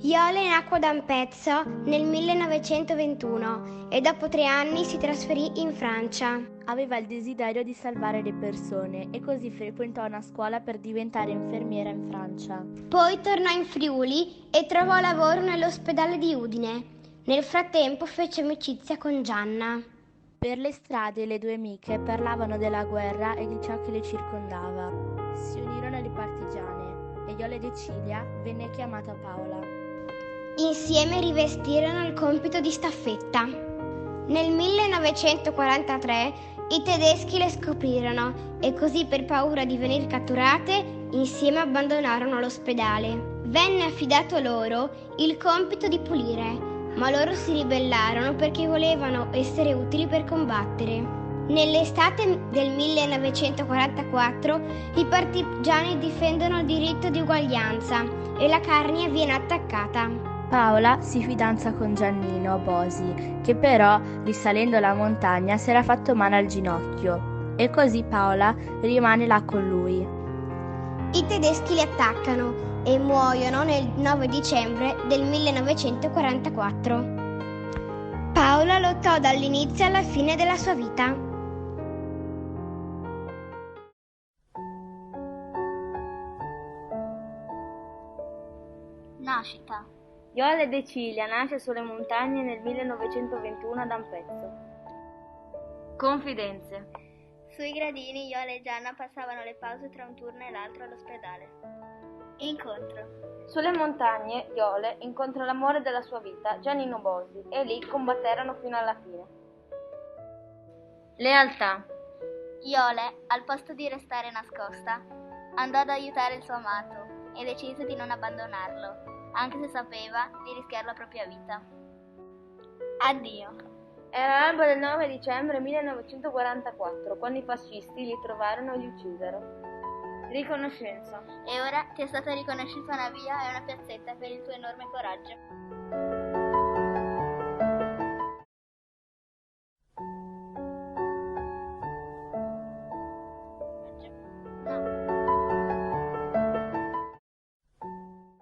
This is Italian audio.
Iole nacque ad Ampezzo nel 1921 e dopo 3 anni si trasferì in Francia. Aveva il desiderio di salvare le persone e così frequentò una scuola per diventare infermiera in Francia. Poi tornò in Friuli e trovò lavoro nell'ospedale di Udine. Nel frattempo fece amicizia con Gianna. Per le strade le due amiche parlavano della guerra e di ciò che le circondava. Si unirono alle partigiane e Iole De Cilia venne chiamata Paola. Insieme rivestirono il compito di staffetta. Nel 1943 i tedeschi le scoprirono e così, per paura di venire catturate, insieme abbandonarono l'ospedale. Venne affidato loro il compito di pulire, ma loro si ribellarono perché volevano essere utili per combattere. Nell'estate del 1944 i partigiani difendono il diritto di uguaglianza e la Carnia viene attaccata. Paola si fidanza con Giannino Bosi, che però, risalendo la montagna, si era fatto male al ginocchio, e così Paola rimane là con lui. I tedeschi li attaccano e muoiono nel 9 dicembre del 1944. Paola lottò dall'inizio alla fine della sua vita. Nascita. Iole De Cilia nasce sulle montagne nel 1921 ad Ampezzo. Confidenze. Sui gradini Iole e Gianna passavano le pause tra un turno e l'altro all'ospedale. Incontro. Sulle montagne Iole incontra l'amore della sua vita, Giannino Bosi, e lì combatterono fino alla fine. Lealtà. Iole, al posto di restare nascosta, andò ad aiutare il suo amato e decise di non abbandonarlo, anche se sapeva di rischiare la propria vita. Addio. Era l'alba del 9 dicembre 1944, quando i fascisti li trovarono e li uccisero. Riconoscenza. E ora ti è stata riconosciuta una via e una piazzetta per il tuo enorme coraggio.